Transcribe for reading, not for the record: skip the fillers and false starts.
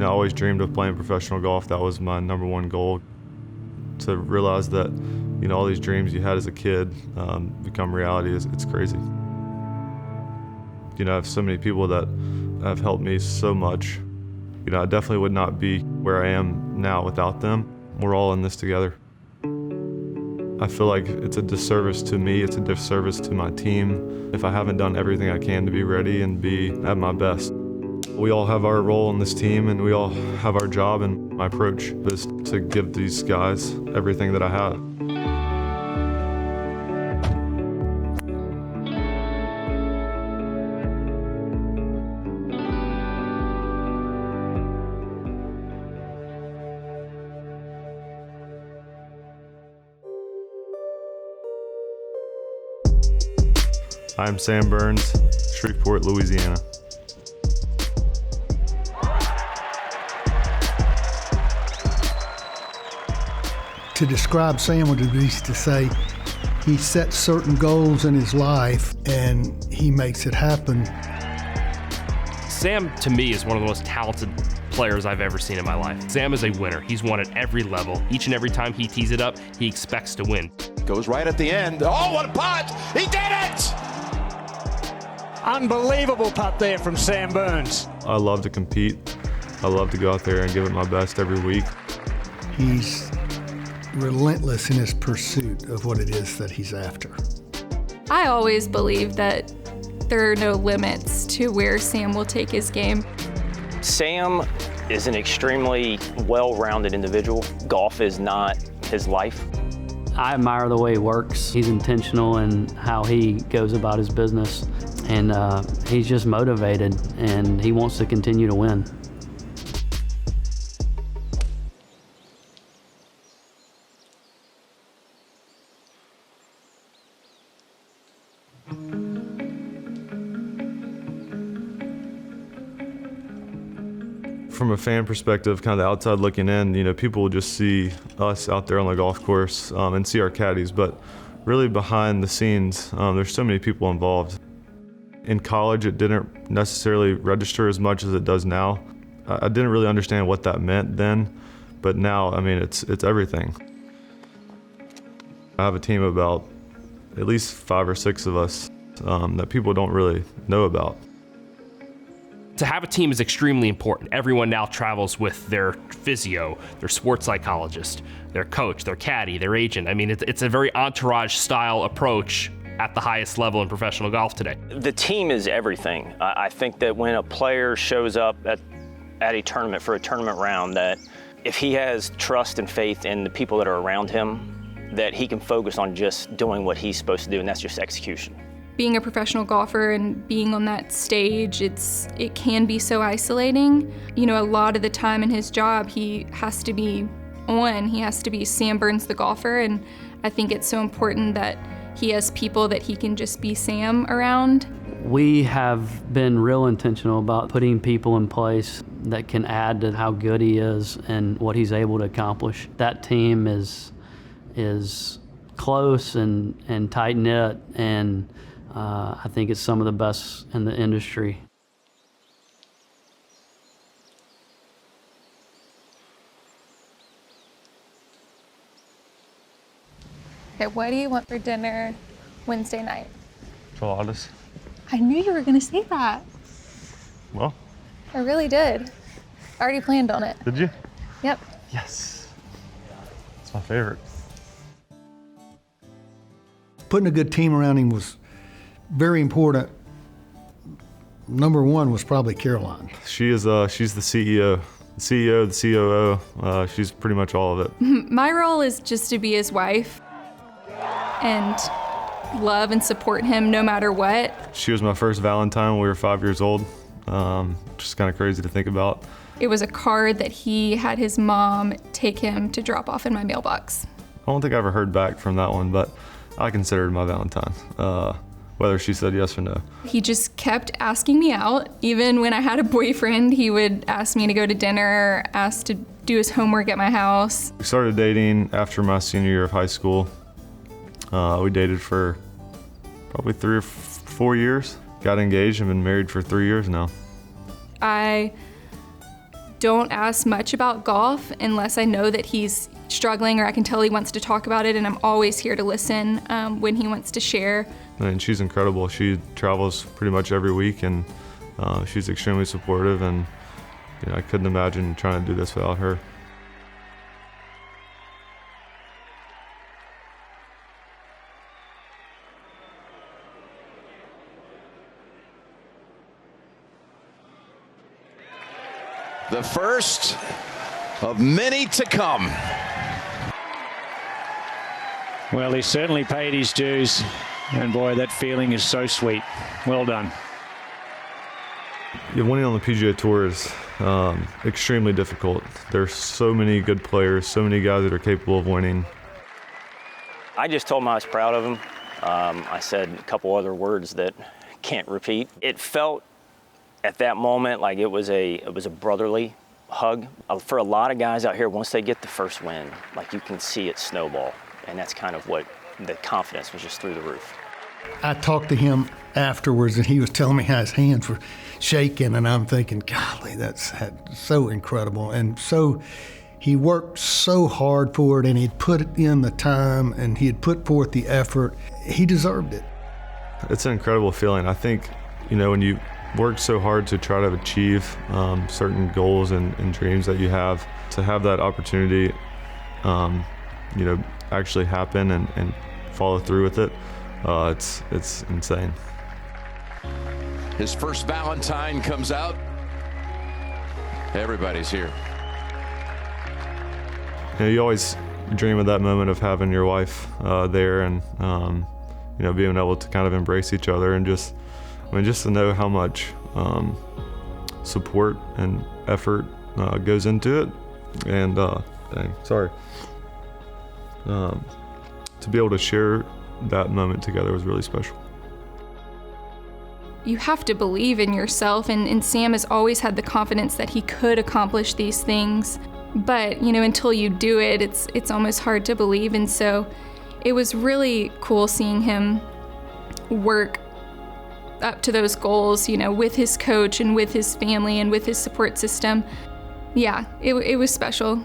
I always dreamed of playing professional golf. That was my number one goal. To realize that, all these dreams you had as a kid become reality, it's crazy. I have so many people that have helped me so much. I definitely would not be where I am now without them. We're all in this together. I feel like it's a disservice to me, it's a disservice to my team if I haven't done everything I can to be ready and be at my best. We all have our role in this team and we all have our job, and my approach is to give these guys everything that I have. I'm Sam Burns, Shreveport, Louisiana. To describe Sam would be to say he sets certain goals in his life and he makes it happen. Sam, to me, is one of the most talented players I've ever seen in my life. Sam is a winner. He's won at every level. Each and every time he tees it up, he expects to win. Goes right at the end. Oh, what a putt! He did it! Unbelievable putt there from Sam Burns. I love to compete. I love to go out there and give it my best every week. He's relentless in his pursuit of what it is that he's after. I always believe that there are no limits to where Sam will take his game. Sam is an extremely well-rounded individual. Golf is not his life. I admire the way he works. He's intentional in how he goes about his business, and he's just motivated, and he wants to continue to win. From a fan perspective, kind of the outside looking in, people will just see us out there on the golf course and see our caddies, but really behind the scenes, there's so many people involved. In college, it didn't necessarily register as much as it does now. I didn't really understand what that meant then, but now, it's everything. I have a team of about at least 5 or 6 of us that people don't really know about. To have a team is extremely important. Everyone now travels with their physio, their sports psychologist, their coach, their caddy, their agent. It's a very entourage-style approach at the highest level in professional golf today. The team is everything. I think that when a player shows up at a tournament for a tournament round, that if he has trust and faith in the people that are around him, that he can focus on just doing what he's supposed to do, and that's just execution. Being a professional golfer and being on that stage, it can be so isolating. A lot of the time in his job, he has to be on. He has to be Sam Burns the golfer, and I think it's so important that he has people that he can just be Sam around. We have been real intentional about putting people in place that can add to how good he is and what he's able to accomplish. That team is close and tight-knit, and I think it's some of the best in the industry. Okay, what do you want for dinner Wednesday night? Enchiladas. I knew you were gonna say that. Well. I really did. I already planned on it. Did you? Yep. Yes. It's my favorite. Putting a good team around him was very important. Number one was probably Caroline. She's the CEO. The CEO, the COO, she's pretty much all of it. My role is just to be his wife and love and support him no matter what. She was my first Valentine when we were 5 years old. Just kind of crazy to think about. It was a card that he had his mom take him to drop off in my mailbox. I don't think I ever heard back from that one, but I considered it my Valentine, whether she said yes or no. He just kept asking me out. Even when I had a boyfriend, he would ask me to go to dinner, ask to do his homework at my house. We started dating after my senior year of high school. We dated for probably 3 or 4 years. Got engaged and been married for 3 years now. I don't ask much about golf unless I know that he's struggling or I can tell he wants to talk about it, and I'm always here to listen when he wants to share. And she's incredible. She travels pretty much every week, and she's extremely supportive, and I couldn't imagine trying to do this without her. The first of many to come. Well, he certainly paid his dues, and boy, that feeling is so sweet. Well done. Yeah, winning on the PGA Tour is extremely difficult. There's so many good players, so many guys that are capable of winning. I just told him I was proud of him. I said a couple other words that can't repeat. It felt at that moment like it was a brotherly hug. For a lot of guys out here, once they get the first win, like you can see it snowball, and that's kind of what the confidence was, just through the roof. I talked to him afterwards, and he was telling me how his hands were shaking, and I'm thinking, golly, that's so incredible. And so he worked so hard for it, and he'd put in the time, and he had put forth the effort. He deserved it. It's an incredible feeling. I think, when you work so hard to try to achieve certain goals and dreams that you have, to have that opportunity, actually happen and follow through with it, it's insane. His first Valentine comes out. Everybody's here. You always dream of that moment of having your wife there, and being able to kind of embrace each other, and just to know how much support and effort goes into it, and to be able to share that moment together was really special. You have to believe in yourself, and Sam has always had the confidence that he could accomplish these things. But, until you do it, it's almost hard to believe. And so it was really cool seeing him work up to those goals, with his coach and with his family and with his support system. Yeah, it was special.